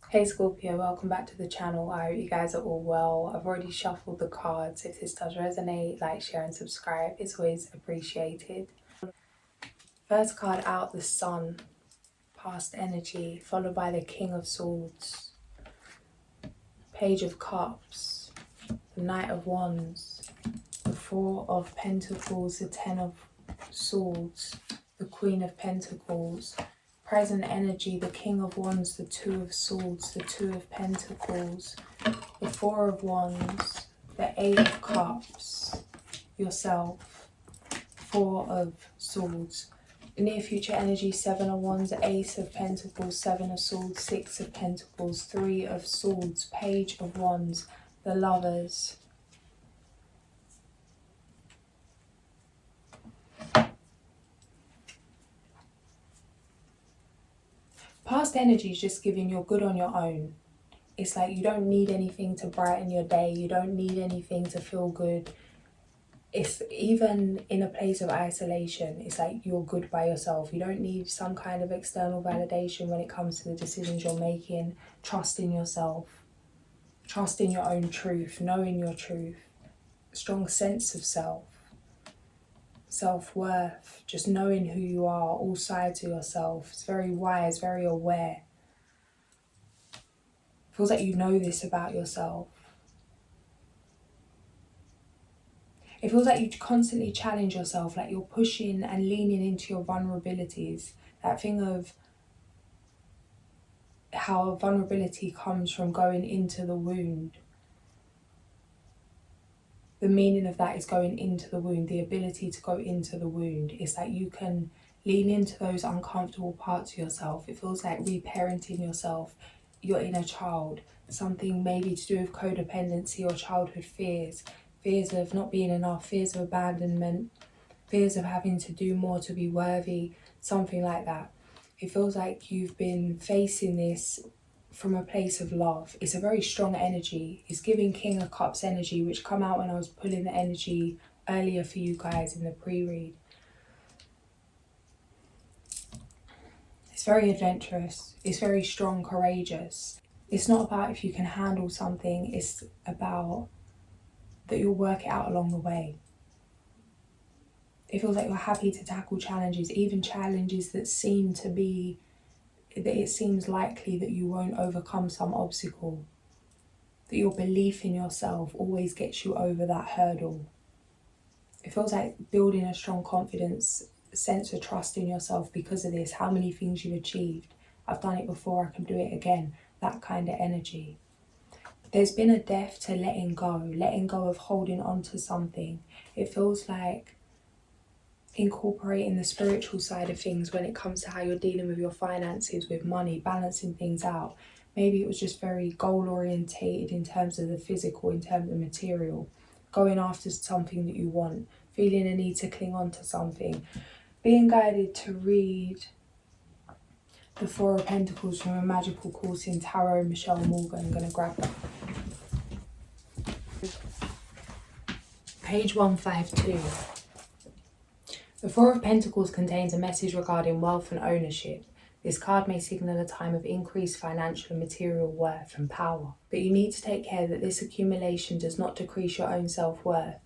Hey Scorpio, welcome back to the channel. I hope you guys are all well. I've already shuffled the cards. If this does resonate, like, share and subscribe. It's always appreciated. First card out, the Sun, past energy, followed by the King of Swords, Page of Cups, the Knight of Wands, the Four of Pentacles, the Ten of Swords, the Queen of Pentacles. Present energy, the King of Wands, the Two of Swords, the Two of Pentacles, the Four of Wands, the Eight of Cups, yourself, Four of Swords. Near future energy, Seven of Wands, Ace of Pentacles, Seven of Swords, Six of Pentacles, Three of Swords, Page of Wands, the Lovers. Past energy is just giving you're good on your own. It's like you don't need anything to brighten your day. You don't need anything to feel good. It's even in a place of isolation. It's like you're good by yourself. You don't need some kind of external validation when it comes to the decisions you're making. Trust in yourself. Trust in your own truth. Knowing your truth. Strong sense of self. Self-worth, just knowing who you are, all sides of yourself. It's very wise, very aware. Feels like you know this about yourself. It feels like you constantly challenge yourself, like you're pushing and leaning into your vulnerabilities. That thing of how vulnerability comes from going into the wound. The meaning of that is going into the wound, the ability to go into the wound. It's like you can lean into those uncomfortable parts of yourself. It feels like reparenting yourself, your inner child, something maybe to do with codependency or childhood fears, fears of not being enough, fears of abandonment, fears of having to do more to be worthy, something like that. It feels like you've been facing this from a place of love. It's a very strong energy. It's giving King of Cups energy, which come out when I was pulling the energy earlier for you guys in the pre-read. It's very adventurous. It's very strong, courageous. It's not about if you can handle something. It's about that you'll work it out along the way. It feels like you're happy to tackle challenges, even challenges that seem to be that it seems likely that you won't overcome some obstacle, that your belief in yourself always gets you over that hurdle. It feels like building a strong confidence, sense of trust in yourself because of this, how many things you've achieved. I've done it before, I can do it again, that kind of energy. There's been a death to letting go of holding on to something. It feels like incorporating the spiritual side of things when it comes to how you're dealing with your finances, with money, balancing things out. Maybe it was just very goal orientated in terms of the physical, in terms of material, going after something that you want, feeling a need to cling on to something, being guided to read the Four of Pentacles from a magical course in Tarot, Michelle Morgan. I'm going to grab that. Page 152. The Four of Pentacles contains a message regarding wealth and ownership. This card may signal a time of increased financial and material worth and power, but you need to take care that this accumulation does not decrease your own self-worth.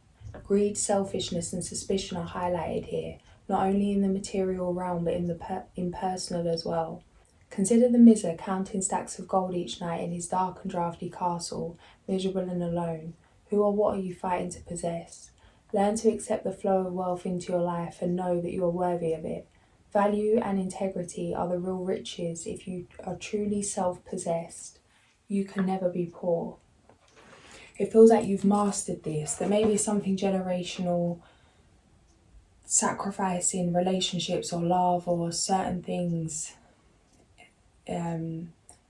Greed, selfishness and suspicion are highlighted here, not only in the material realm but in the impersonal as well. Consider the miser counting stacks of gold each night in his dark and drafty castle, miserable and alone. Who or what are you fighting to possess? Learn to accept the flow of wealth into your life and know that you are worthy of it. Value and integrity are the real riches. If you are truly self-possessed, you can never be poor. It feels like you've mastered this, that maybe something generational, sacrificing relationships or love or certain things,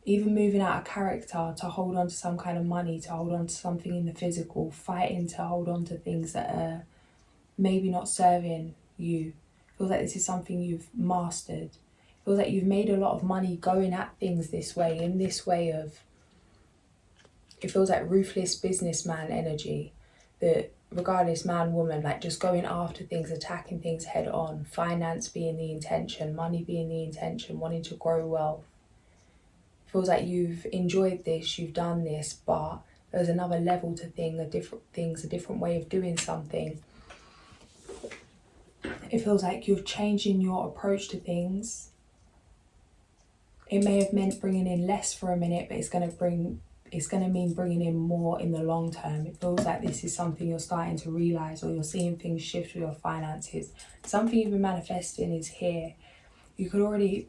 even moving out of character to hold on to some kind of money, to hold on to something in the physical, fighting to hold on to things that are maybe not serving you. Feels like this is something you've mastered. Feels like you've made a lot of money going at things this way, in this way of, it feels like ruthless businessman energy, that regardless man, woman, like just going after things, attacking things head on, finance being the intention, money being the intention, wanting to grow wealth. Feels like you've enjoyed this, you've done this, but there's another level to a different way of doing something. It feels like you're changing your approach to things. It may have meant bringing in less for a minute, but it's going to mean bringing in more in the long term. It feels like this is something you're starting to realise, or you're seeing things shift with your finances. Something you've been manifesting is here. You could already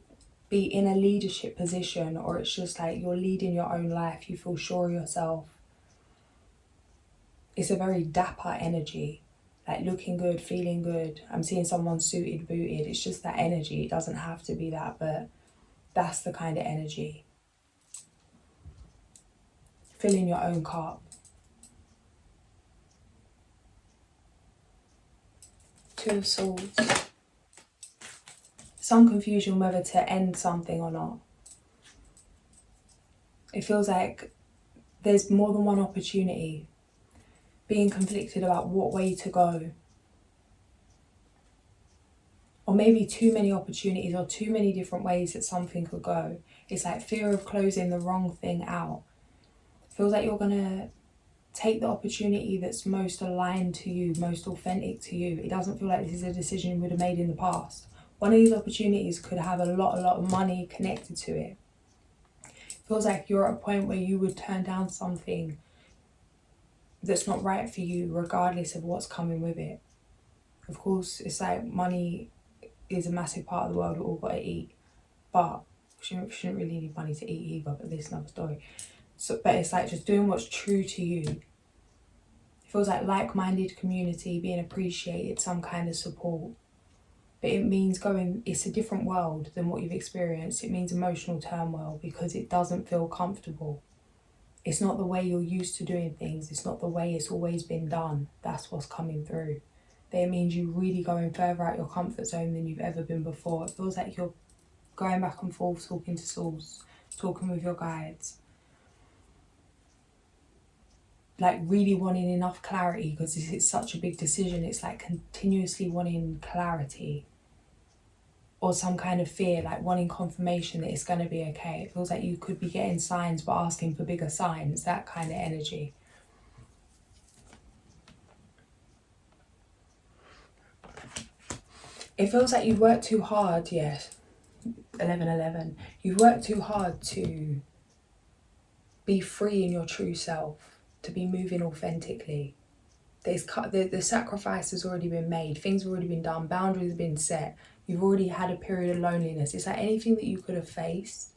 be in a leadership position, or it's just like you're leading your own life. You feel sure of yourself. It's a very dapper energy, like looking good, feeling good. I'm seeing someone suited, booted. It's just that energy. It doesn't have to be that, but that's the kind of energy. Filling your own cup. Two of Swords. Some confusion whether to end something or not. It feels like there's more than one opportunity. Being conflicted about what way to go. Or maybe too many opportunities, or too many different ways that something could go. It's like fear of closing the wrong thing out. It feels like you're gonna take the opportunity that's most aligned to you, most authentic to you. It doesn't feel like this is a decision you would have made in the past. One of these opportunities could have a lot of money connected to it. It feels like you're at a point where you would turn down something that's not right for you, regardless of what's coming with it. Of course, it's like money is a massive part of the world. We've all got to eat, but we shouldn't really need money to eat either, but this is another story. So, but it's like just doing what's true to you. It feels like-minded community, being appreciated, some kind of support. But it means it's a different world than what you've experienced. It means emotional turmoil because it doesn't feel comfortable. It's not the way you're used to doing things. It's not the way it's always been done. That's what's coming through. That means you really going further out your comfort zone than you've ever been before. It feels like you're going back and forth, talking to souls, talking with your guides. Like really wanting enough clarity, because this is such a big decision. It's like continuously wanting clarity. Or some kind of fear, like wanting confirmation that it's going to be okay. It feels like you could be getting signs but asking for bigger signs, that kind of energy. It feels like you've worked too hard, yes. 11:11. You've worked too hard to be free in your true self, to be moving authentically. The sacrifice has already been made, things have already been done, boundaries have been set. You've already had a period of loneliness. It's like anything that you could have faced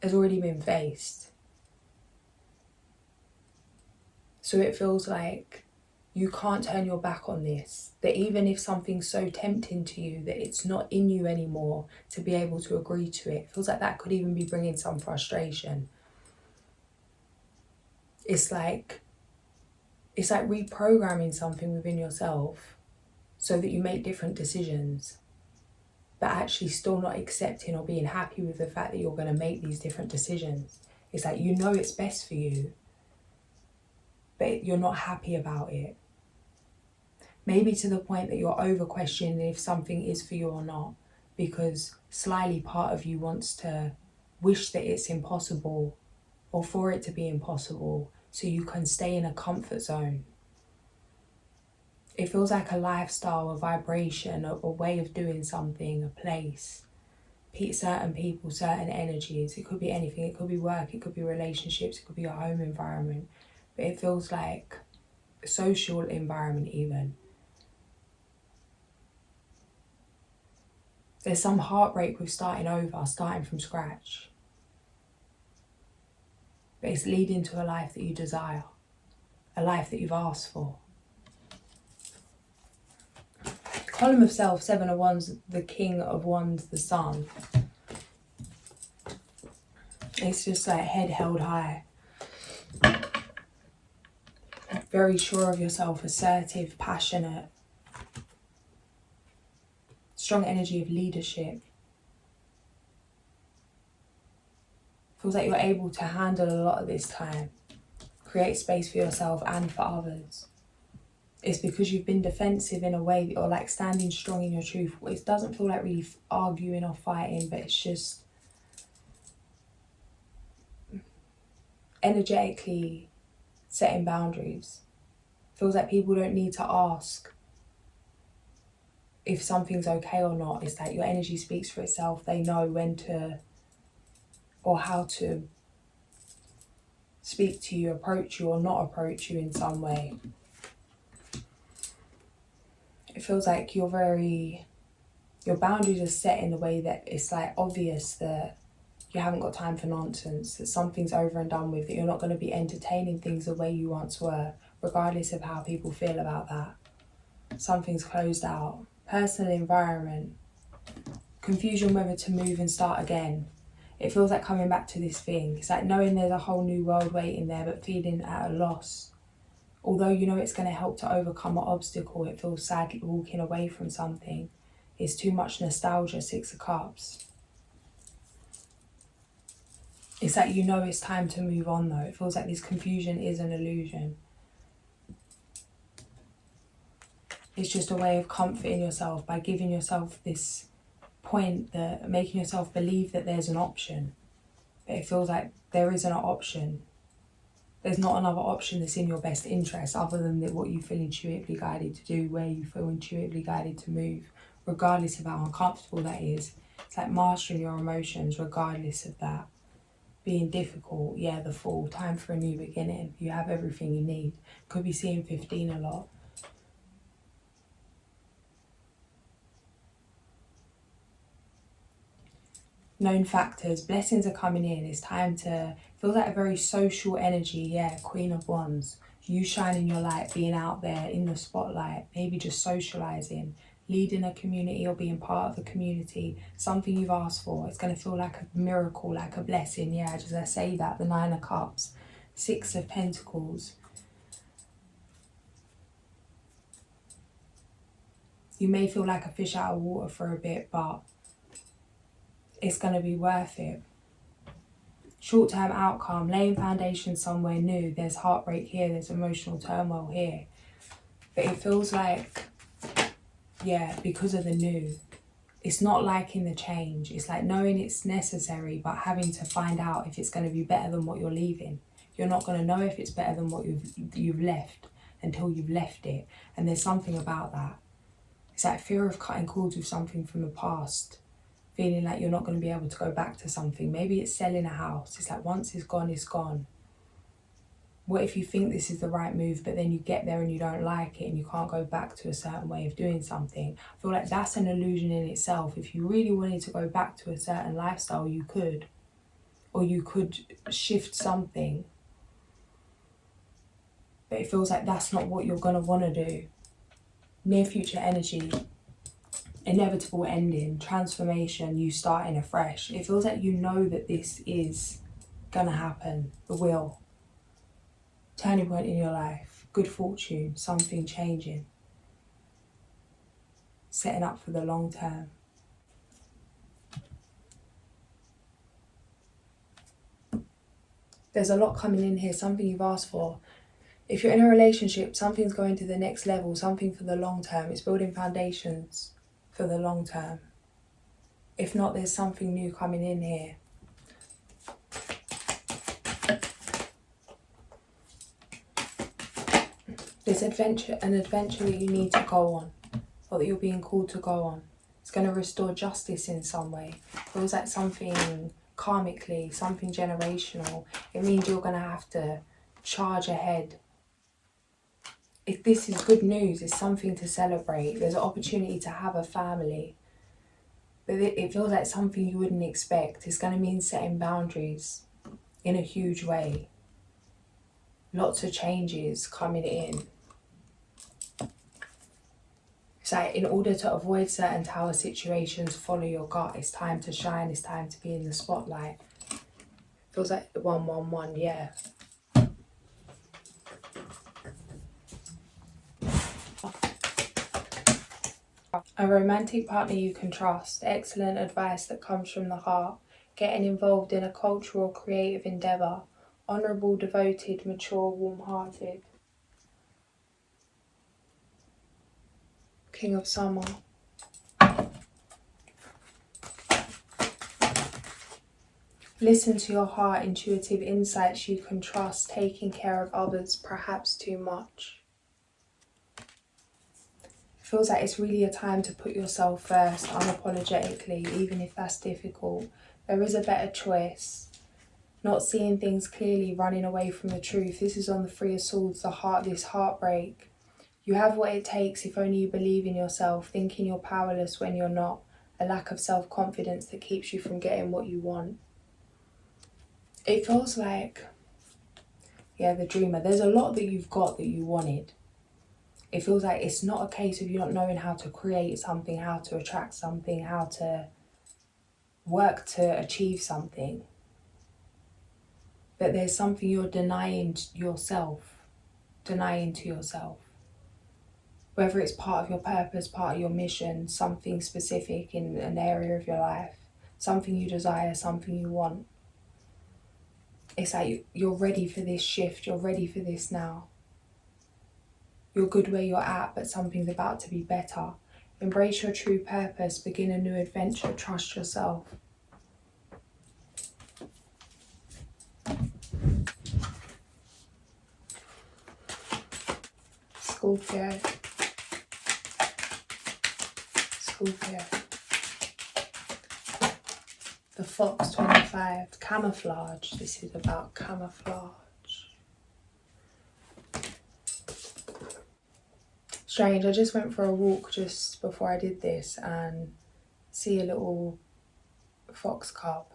has already been faced. So it feels like you can't turn your back on this. That even if something's so tempting to you that it's not in you anymore to be able to agree to it, it feels like that could even be bringing some frustration. It's like reprogramming something within yourself so that you make different decisions, but actually still not accepting or being happy with the fact that you're going to make these different decisions. It's like you know it's best for you, but you're not happy about it. Maybe to the point that you're over questioning if something is for you or not, because slyly part of you wants to wish that it's impossible, or for it to be impossible, so you can stay in a comfort zone. It feels like a lifestyle, a vibration, a way of doing something, a place. Certain people, certain energies. It could be anything. It could be work, it could be relationships, it could be your home environment. But it feels like a social environment even. There's some heartbreak with starting over, starting from scratch. But it's leading to a life that you desire, a life that you've asked for. Column of Self, 7 of Wands, the King of Wands, the Sun. It's just like head held high. Very sure of yourself, assertive, passionate. Strong energy of leadership. Feels like you're able to handle a lot of this time. Create space for yourself and for others. It's because you've been defensive in a way that you're like standing strong in your truth. It doesn't feel like really arguing or fighting, but it's just energetically setting boundaries. Feels like people don't need to ask if something's okay or not. It's like your energy speaks for itself. They know when to or how to speak to you, approach you or not approach you in some way. It feels like your boundaries are set in a way that it's like obvious that you haven't got time for nonsense, that something's over and done with, that you're not going to be entertaining things the way you once were, regardless of how people feel about that. Something's closed out. Personal environment. Confusion whether to move and start again. It feels like coming back to this thing. It's like knowing there's a whole new world waiting there, but feeling at a loss. Although you know it's going to help to overcome an obstacle, it feels sad walking away from something. It's too much nostalgia, 6 of Cups. It's like you know it's time to move on though. It feels like this confusion is an illusion. It's just a way of comforting yourself by giving yourself this point, that making yourself believe that there's an option. But it feels like there isn't an option. There's not another option that's in your best interest other than what you feel intuitively guided to do, where you feel intuitively guided to move, regardless of how uncomfortable that is. It's like mastering your emotions regardless of that. Being difficult, yeah, the Fool, time for a new beginning. You have everything you need. Could be seeing 15 a lot. Known factors, blessings are coming in. It's time to, feels like a very social energy, yeah, Queen of Wands. You shining your light, being out there in the spotlight, maybe just socializing, leading a community or being part of a community, something you've asked for. It's going to feel like a miracle, like a blessing, yeah, as I say that, the 9 of Cups, 6 of Pentacles. You may feel like a fish out of water for a bit, but it's going to be worth it. Short-term outcome, laying foundation somewhere new. There's heartbreak here, there's emotional turmoil here. But it feels like, yeah, because of the new, it's not liking the change. It's like knowing it's necessary, but having to find out if it's going to be better than what you're leaving. You're not going to know if it's better than what you've left until you've left it. And there's something about that. It's like fear of cutting cords with something from the past. Feeling like you're not going to be able to go back to something. Maybe it's selling a house. It's like once it's gone, it's gone. What if you think this is the right move, but then you get there and you don't like it and you can't go back to a certain way of doing something? I feel like that's an illusion in itself. If you really wanted to go back to a certain lifestyle, you could. Or you could shift something. But it feels like that's not what you're going to want to do. Near future energy. Inevitable ending, transformation, you starting afresh. It feels like you know that this is gonna happen. It will. Turning point in your life, good fortune, something changing. Setting up for the long term. There's a lot coming in here, something you've asked for. If you're in a relationship, something's going to the next level, something for the long term. It's building foundations for the long term. If not, there's something new coming in here. There's an adventure that you need to go on, or that you're being called to go on. It's going to restore justice in some way. It feels like something karmically, something generational. It means you're going to have to charge ahead. If this is good news, it's something to celebrate. There's an opportunity to have a family. But it feels like something you wouldn't expect. It's going to mean setting boundaries in a huge way. Lots of changes coming in. It's like in order to avoid certain tower situations, follow your gut. It's time to shine. It's time to be in the spotlight. Feels like the 111, yeah. A romantic partner you can trust. Excellent advice that comes from the heart. Getting involved in a cultural, creative endeavour. Honourable, devoted, mature, warm-hearted. King of Summer. Listen to your heart, intuitive insights you can trust, taking care of others perhaps too much. It feels like it's really a time to put yourself first, unapologetically, even if that's difficult. There is a better choice. Not seeing things clearly, running away from the truth. This is on the Three of Swords, this heartbreak. You have what it takes if only you believe in yourself, thinking you're powerless when you're not. A lack of self-confidence that keeps you from getting what you want. It feels like, yeah, the dreamer. There's a lot that you've got that you wanted. It feels like it's not a case of you not knowing how to create something, how to attract something, how to work to achieve something. But there's something you're denying to yourself. Whether it's part of your purpose, part of your mission, something specific in an area of your life, something you desire, something you want. It's like you're ready for this shift, you're ready for this now. You're good where you're at, but something's about to be better. Embrace your true purpose, begin a new adventure, trust yourself. Scorpio. The Fox 25, camouflage. This is about camouflage. Strange, I just went for a walk just before I did this and see a little fox cub.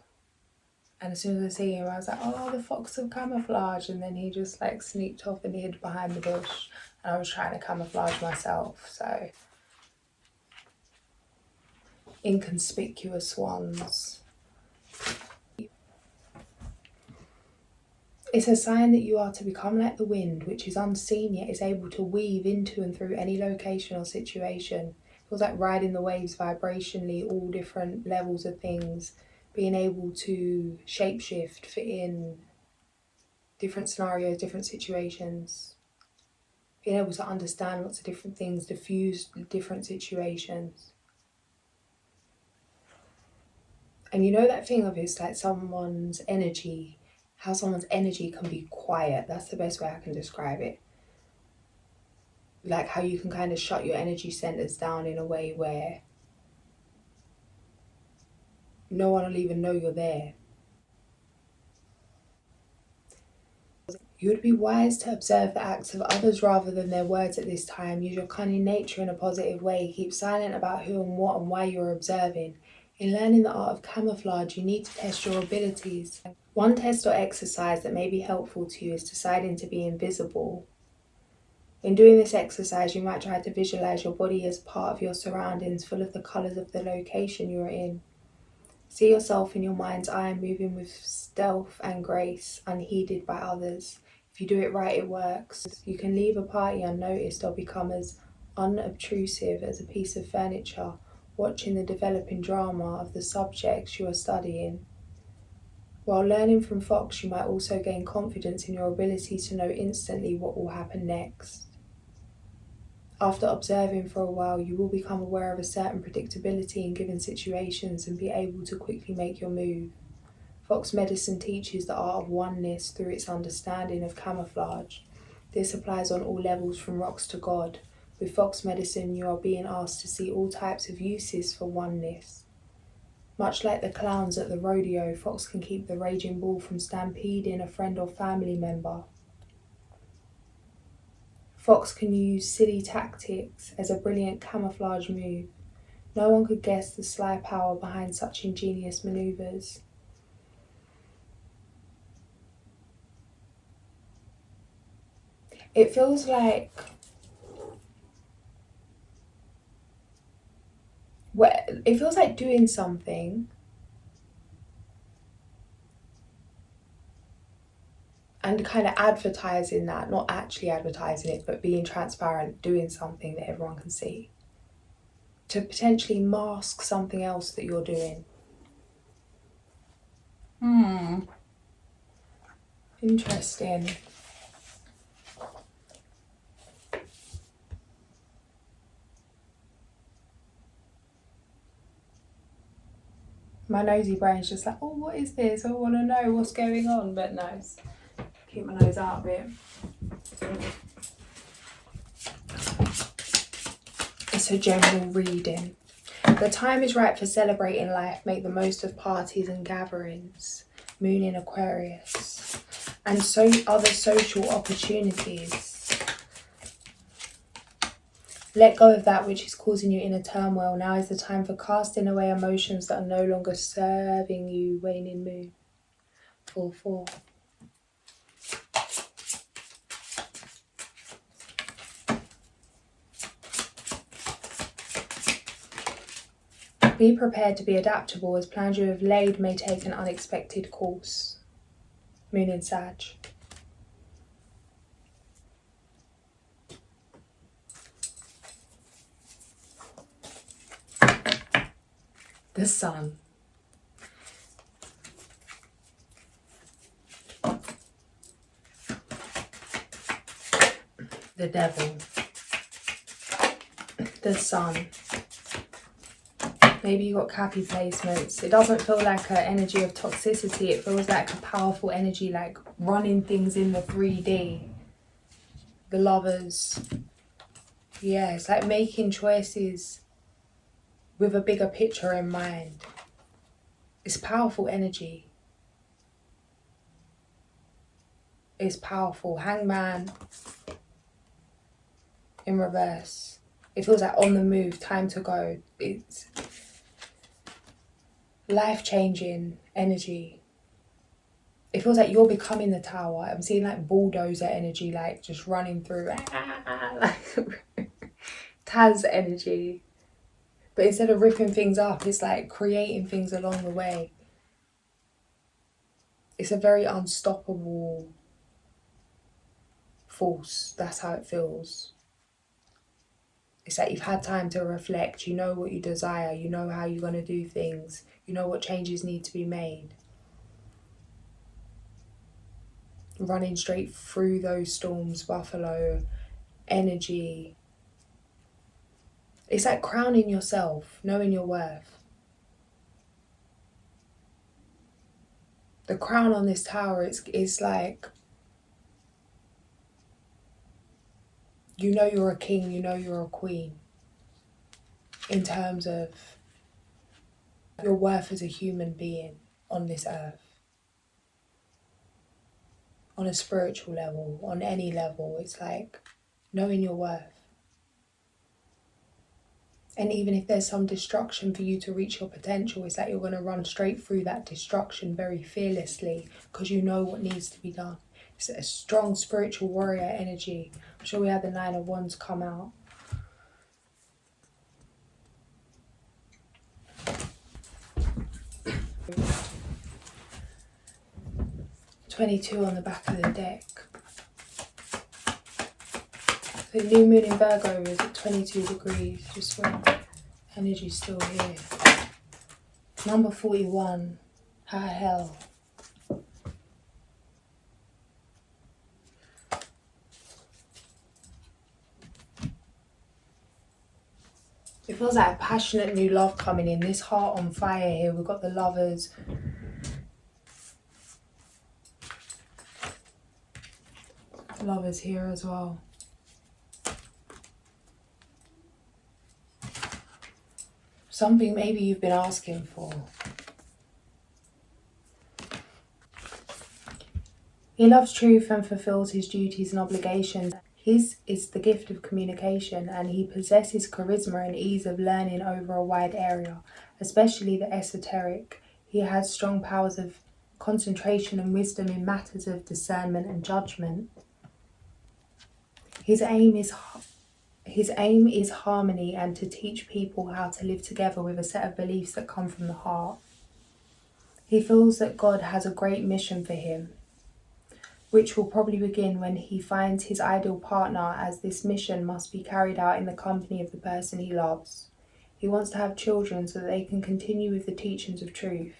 And as soon as I see him, I was like, oh, the fox of camouflage. And then he just like sneaked off and hid behind the bush. And I was trying to camouflage myself, so. Inconspicuous ones. It's a sign that you are to become like the wind, which is unseen yet is able to weave into and through any location or situation. It feels like riding the waves vibrationally, all different levels of things, being able to shapeshift, fit in different scenarios, different situations, being able to understand lots of different things, diffuse different situations. And you know that thing of it's like someone's energy, how someone's energy can be quiet. That's the best way I can describe it. Like how you can kind of shut your energy centers down in a way where no one will even know you're there. You would be wise to observe the acts of others rather than their words at this time. Use your cunning nature in a positive way. Keep silent about who and what and why you're observing. In learning the art of camouflage, you need to test your abilities. One test or exercise that may be helpful to you is deciding to be invisible. In doing this exercise, you might try to visualize your body as part of your surroundings, full of the colors of the location you're in. See yourself in your mind's eye, moving with stealth and grace, unheeded by others. If you do it right, it works. You can leave a party unnoticed or become as unobtrusive as a piece of furniture, watching the developing drama of the subjects you are studying. While learning from Fox, you might also gain confidence in your ability to know instantly what will happen next. After observing for a while, you will become aware of a certain predictability in given situations and be able to quickly make your move. Fox medicine teaches the art of oneness through its understanding of camouflage. This applies on all levels from rocks to God. With Fox medicine, you are being asked to see all types of uses for oneness. Much like the clowns at the rodeo, Fox can keep the raging bull from stampeding a friend or family member. Fox can use silly tactics as a brilliant camouflage move. No one could guess the sly power behind such ingenious maneuvers. It feels like doing something and kind of advertising that, not actually advertising it, but being transparent, doing something that everyone can see, to potentially mask something else that you're doing. Interesting. My nosy brain's just like, oh, what is this? I want to know what's going on. But no, keep my nose out of it. It's a general reading. The time is right for celebrating life. Make the most of parties and gatherings. Moon in Aquarius. And so other social opportunities. Let go of that which is causing you inner turmoil. Now is the time for casting away emotions that are no longer serving you. Waning moon. 4-4. Be prepared to be adaptable, as plans you have laid may take an unexpected course. Moon in Sag. The Sun. The Devil. The Sun. Maybe you got Cappy placements. It doesn't feel like an energy of toxicity. It feels like a powerful energy, like running things in the 3D. The Lovers. Yeah, it's like making choices with a bigger picture in mind. It's powerful energy. It's powerful. Hangman in reverse. It feels like on the move, time to go. It's life-changing energy. It feels like you're becoming the tower. I'm seeing like bulldozer energy, like just running through. Like Taz energy. But instead of ripping things up, it's like creating things along the way. It's a very unstoppable force. That's how it feels. It's like you've had time to reflect. You know what you desire. You know how you're going to do things. You know what changes need to be made. Running straight through those storms, Buffalo, energy. It's like crowning yourself, knowing your worth. The crown on this tower, it's like, you know you're a king, you know you're a queen. In terms of your worth as a human being on this earth. On a spiritual level, on any level, it's like knowing your worth. And even if there's some destruction for you to reach your potential, it's like you're going to run straight through that destruction very fearlessly because you know what needs to be done. It's a strong spiritual warrior energy. I'm sure we had the 9 of Wands come out. $22 on the back of the deck. The new moon in Virgo is at 22 degrees, just when energy's still here. Number 41, how hell. It feels like a passionate new love coming in. This heart on fire here. We've got the Lovers. Lovers here as well. Something maybe you've been asking for. He loves truth and fulfills his duties and obligations. His is the gift of communication, and he possesses charisma and ease of learning over a wide area, especially the esoteric. He has strong powers of concentration and wisdom in matters of discernment and judgment. His aim is harmony and to teach people how to live together with a set of beliefs that come from the heart. He feels that God has a great mission for him, which will probably begin when he finds his ideal partner, as this mission must be carried out in the company of the person he loves. He wants to have children so that they can continue with the teachings of truth.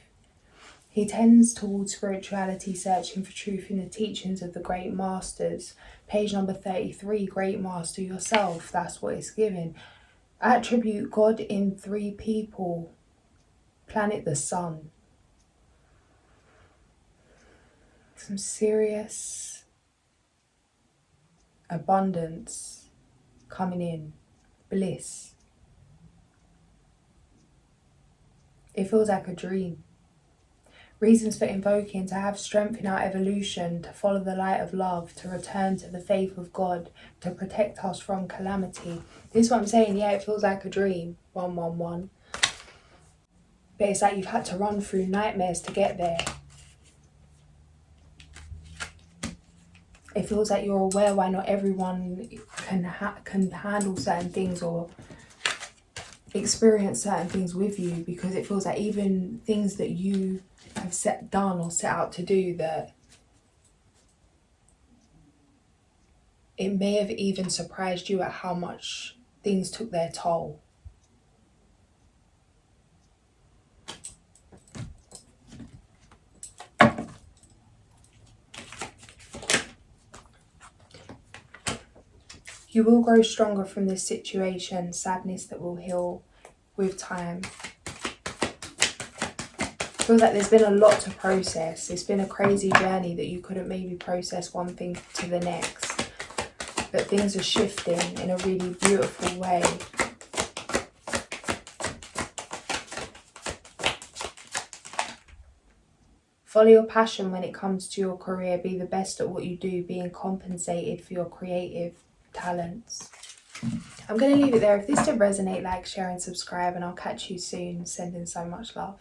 He tends towards spirituality, searching for truth in the teachings of the great masters. Page number 33, great master yourself, that's what it's given. Attribute God in 3 people. planet the sun. Some serious abundance coming in, bliss. It feels like a dream. Reasons for invoking: to have strength in our evolution, to follow the light of love, to return to the faith of God, to protect us from calamity. This is what I'm saying, yeah, it feels like a dream, 111. But it's like you've had to run through nightmares to get there. It feels like you're aware why not everyone can handle certain things or experience certain things with you, because it feels like even things that you have done or set out to do, that it may have even surprised you at how much things took their toll. You will grow stronger from this situation, sadness that will heal with time. Feels like there's been a lot to process. It's been a crazy journey that you couldn't maybe process one thing to the next. But things are shifting in a really beautiful way. Follow your passion when it comes to your career. Be the best at what you do, being compensated for your creative talents. I'm going to leave it there. If this did resonate, like, share and subscribe, and I'll catch you soon. Sending so much love.